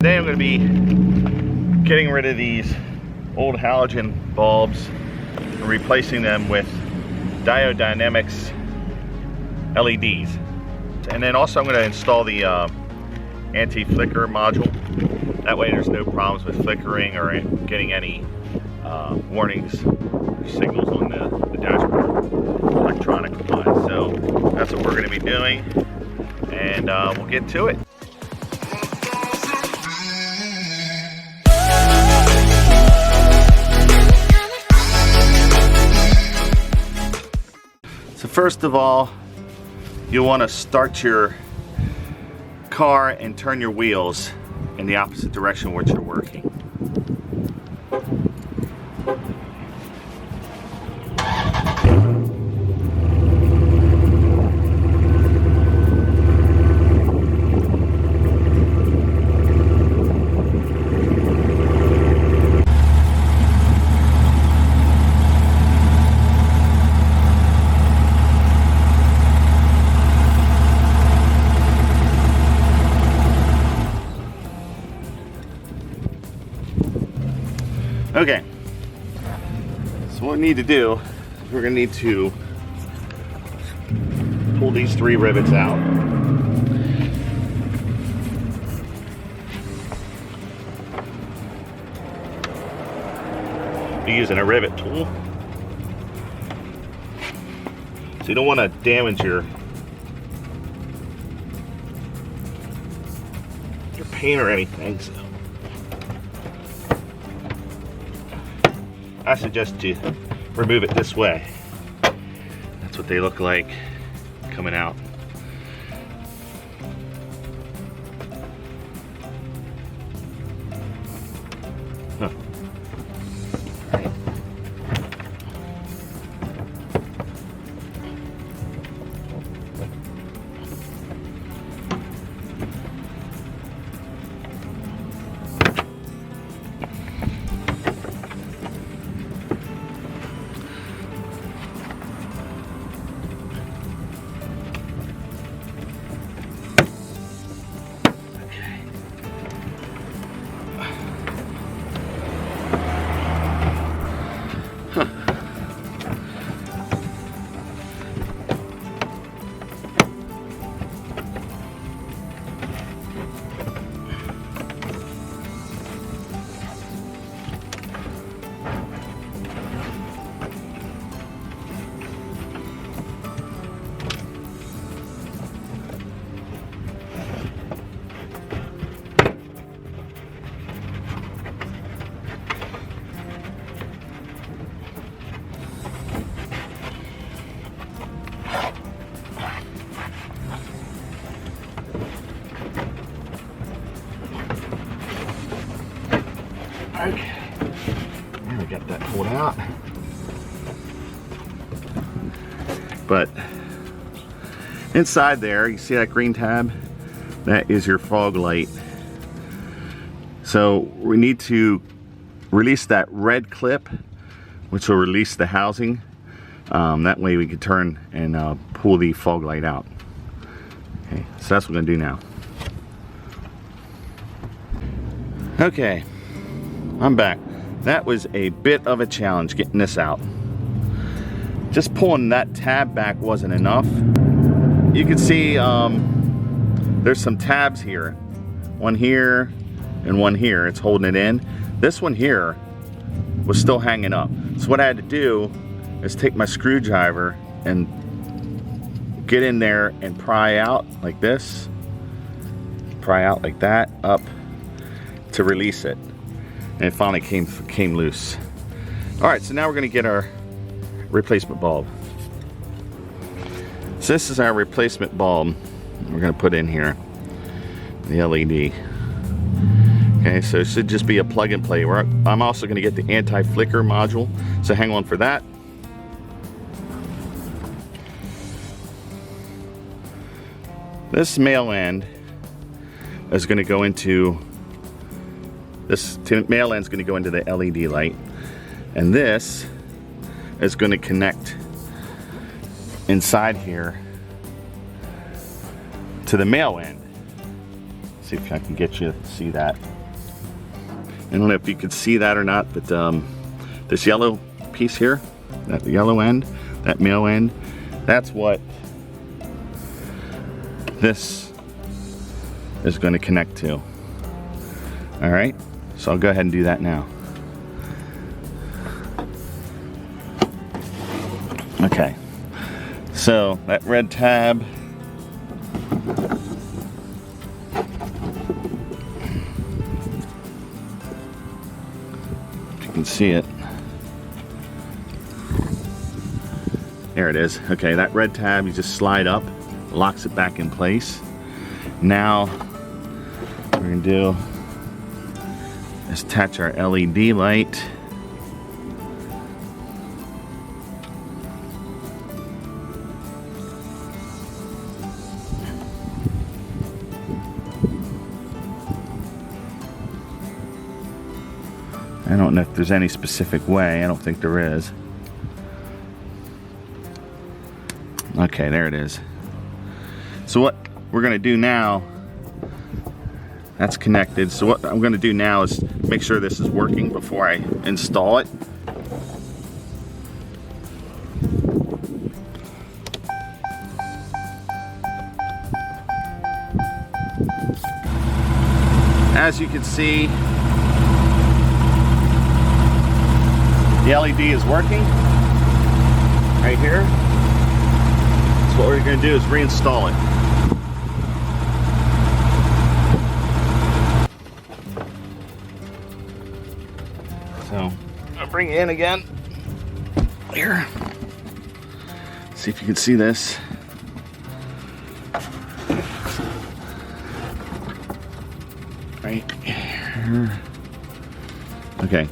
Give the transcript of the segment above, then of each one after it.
Today I'm going to be getting rid of these old halogen bulbs and replacing them with Diode Dynamics LEDs. And then also I'm going to install the anti-flicker module. That way there's no problems with flickering or getting any warnings or signals on the dashboard electronic wise. So that's what we're going to be doing, and we'll get to it. So first of all, you'll want to start your car and turn your wheels in the opposite direction which you're working. Okay, so what we need to do is we're going to need to pull these 3 rivets out. Be using a rivet tool. So you don't want to damage your paint or anything. So I suggest you remove it this way. That's what they look like coming out. Huh. All right. Okay, now we got that pulled out. But inside there, you see that green tab? That is your fog light. So we need to release that red clip, which will release the housing. That way we can turn and pull the fog light out. Okay, so that's what we're gonna do now. Okay. I'm back. That was a bit of a challenge getting this out. Just pulling that tab back wasn't enough. You can see there's some tabs here. One here and one here. It's holding it in. This one here was still hanging up. So what I had to do is take my screwdriver and get in there and pry out like this. Pry out like that, up to release it. And it finally came loose. All right, so now we're gonna get our replacement bulb. So this is our replacement bulb we're gonna put in here, the LED. Okay, so it should just be a plug and play. I'm also gonna get the anti-flicker module, so hang on for that. This male end is gonna go into This male end is going to go into the LED light, and this is going to connect inside here to the male end. See if I can get you to see that. I don't know if you could see that or not, but this yellow piece here, that yellow end, that male end, that's what this is going to connect to. All right, so I'll go ahead and do that now. Okay, so that red tab, if you can see it, there it is. Okay, that red tab, you just slide up, locks it back in place. Now what we're gonna do is attach our LED light. I don't know if there's any specific way. I don't think there is. Okay, there it is. So what we're going to do now, that's connected. So what I'm going to do now is make sure this is working before I install it. As you can see, the LED is working right here. So what we're going to do is reinstall it. So I'll bring it in again. Here. See if you can see this. Right here. Okay.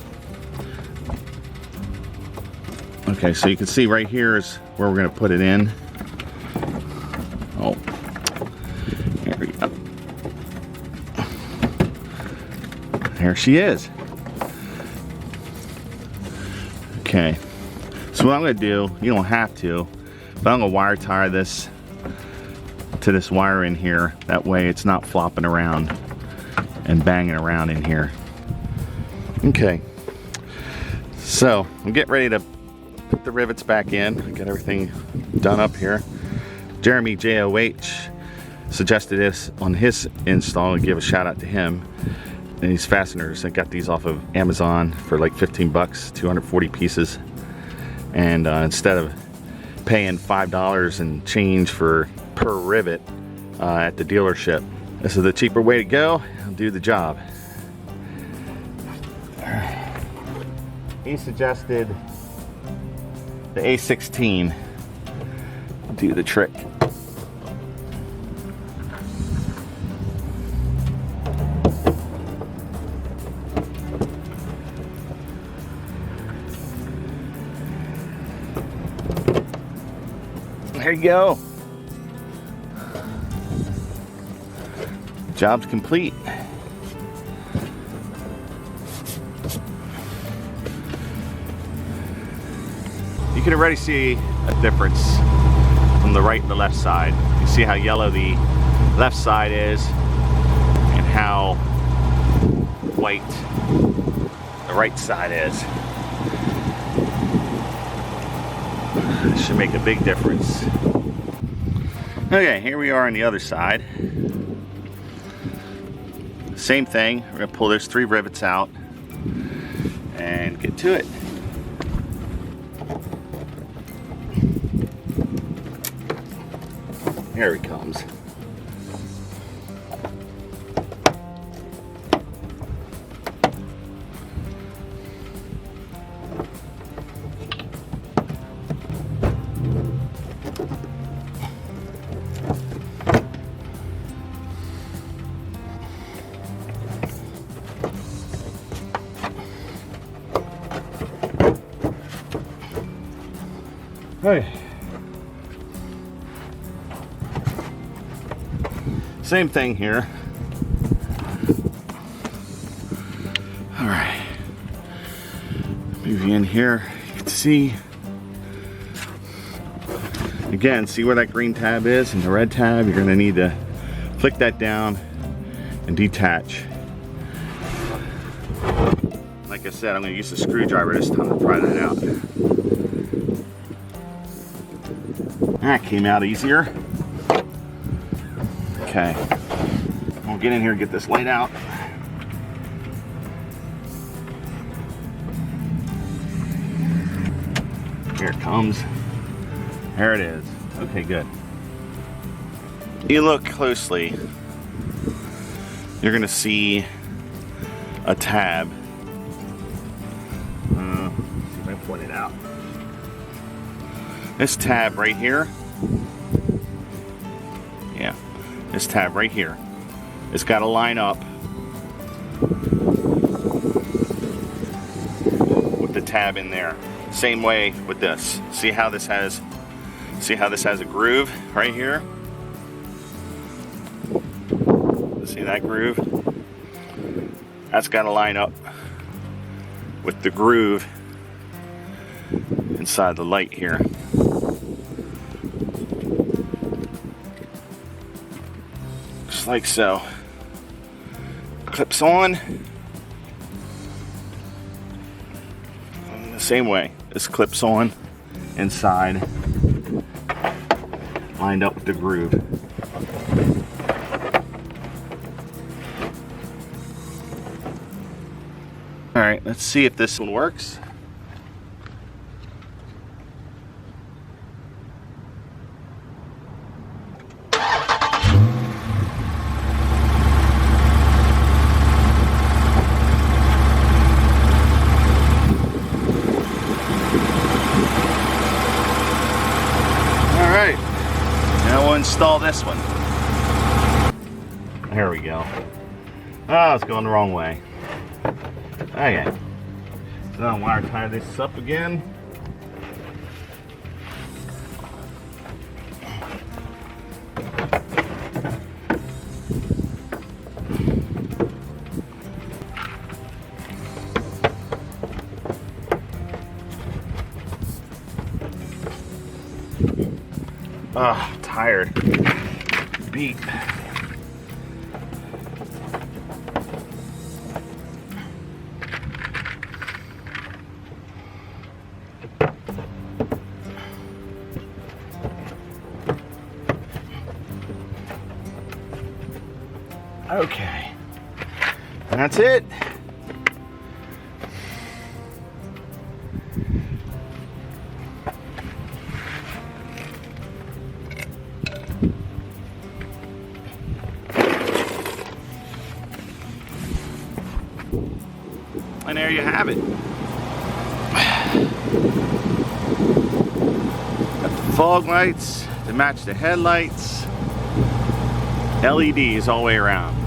Okay, so you can see right here is where we're going to put it in. Oh, there we go. There she is. Okay, so what I'm going to do, you don't have to, but I'm going to wire tie this to this wire in here. That way it's not flopping around and banging around in here. Okay, so I'm getting ready to put the rivets back in, get everything done up here. Jeremy JOH suggested this on his install, and give a shout out to him. And these fasteners, I got these off of Amazon for like 15 bucks, 240 pieces. And instead of paying $5 and change per rivet at the dealership, this is the cheaper way to go and do the job. He suggested the A16 do the trick. There you go. Job's complete. You can already see a difference from the right and the left side. You see how yellow the left side is and how white the right side is. It should make a big difference. Okay, here we are on the other side. Same thing, we're gonna pull those 3 rivets out and get to it. Here he comes. Hey. Same thing here. All right. Move you in here. You can see. Again, see where that green tab is and the red tab? You're going to need to flick that down and detach. Like I said, I'm going to use the screwdriver this time to pry that out. That came out easier. Okay, we'll get in here and get this light out. Here it comes. There it is. Okay, good. You look closely, you're going to see a tab. See if I can point it out. This tab right here. Yeah, this tab right here. It's got to line up with the tab in there. Same way with this. See how this has a groove right here? See that groove? That's got to line up with the groove inside the light here. Just like so. Clips on. And the same way. This clips on inside, lined up with the groove. All right, let's see if this one works. Install this one. There we go. Oh, it's going the wrong way. Okay. So I'll wire tie this up again. Ah, tired. Beat. Okay. That's it. And there you have it. Got the fog lights to match the headlights. LEDs all the way around.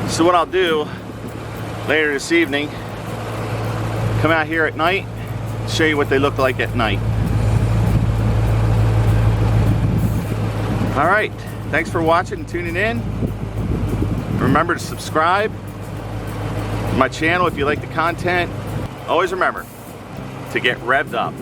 So what I'll do later this evening, come out here at night, show you what they look like at night. All right, thanks for watching and tuning in. Remember to subscribe to my channel if you like the content. Always remember to get revved up.